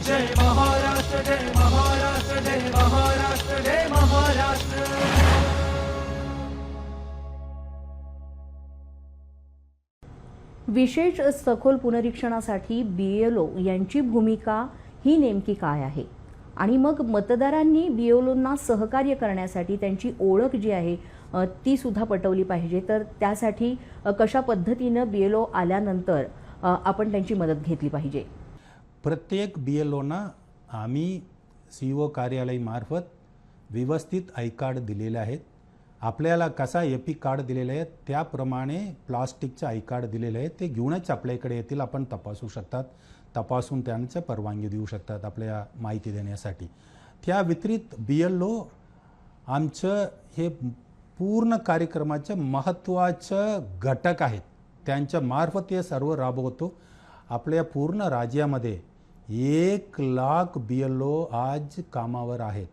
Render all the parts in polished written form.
जय महाराष्ट्र जय महाराष्ट्र जय महाराष्ट्र जय महाराष्ट्र। विशेष सखोल पुनरीक्षणासाठी BLO यांची भूमिका ही नेमकी काय आहे आणि मग मतदारांनी BLOंना सहकार्य करण्यासाठी त्यांची ओळख जी आहे ती सुद्धा पटवली पाहिजे। तर त्यासाठी कशा पद्धतीने BLO आल्यानंतर आपण त्यांची मदत घेतली पाहिजे। प्रत्येक BLOंना आम्ही CO कार्यालय मार्फत व्यवस्थित आय कार्ड दिलेले आहेत। आपल्याला कसा एपी कार्ड दिलेले आहे त्याप्रमाणे प्लास्टिकचे आय कार्ड दिलेले आहे, ते घेऊनच आपल्याकडे येतील। आपण तपासू शकतात, तपासून त्यांचे परवानगी देऊ शकतात आपल्या माहिती देण्यासाठी। त्या व्यतिरिक्त BLO आमचं हे पूर्ण कार्यक्रमाचे महत्त्वाचे घटक आहेत, त्यांच्या मार्फत हे सर्व राबवतो। आपल्या पूर्ण राज्यामध्ये 1 लाख BLO आज कामावर आहेत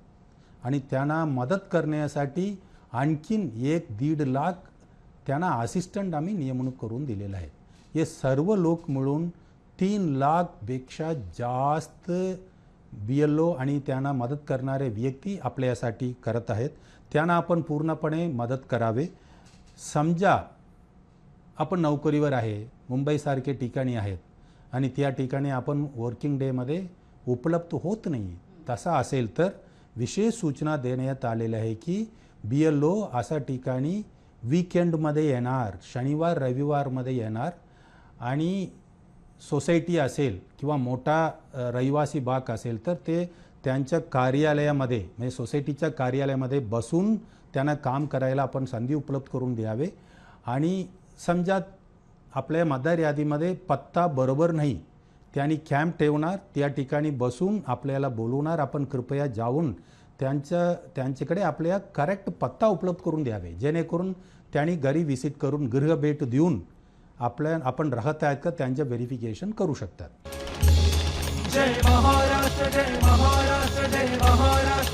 आणि त्यांना मदत करण्यासाठी आणखीन 1-1.5 लाख त्यांना असिस्टंट आम्ही नेमणूक करून दिलेला आहे। हे सर्व लोक मिळून 3 लाखपेक्षा जास्त BLO आणि त्यांना मदत करणारे व्यक्ती आपल्यासाठी करत आहेत। त्यांना आपण पूर्णपणे मदत करावे। समजा आपण नोकरीवर आहे, मुंबईसारखे ठिकाणी आहेत आणि त्या ठिकाणी आपण वर्किंग डेमध्ये उपलब्ध होत नाही, तसा असेल तर विशेष सूचना देण्यात आलेल्या आहे की BLO अशा ठिकाणी वीकेंडमध्ये येणार, शनिवार रविवारमध्ये येणार आणि सोसायटी असेल किंवा मोठा रहिवासी भाग असेल तर ते त्यांच्या कार्यालयामध्ये म्हणजे सोसायटीच्या कार्यालयामध्ये बसून त्यांना काम करायला आपण संधी उपलब्ध करून द्यावे। आणि समजा आपल्या मतदार यादीमध्ये पत्ता बरोबर नाही, त्यांनी कॅम्प ठेवणार, त्या ठिकाणी बसून आपल्याला बोलवणार, आपण कृपया जाऊन त्यांच्याकडे आपल्या करेक्ट पत्ता उपलब्ध करून द्यावे, जेणेकरून त्यांनी घरी व्हिजिट करून गृहभेट देऊन आपण राहत आहेत का त्यांचे व्हेरिफिकेशन करू शकतात। जय महाराष्ट्र जय महाराष्ट्र जय महाराष्ट्र।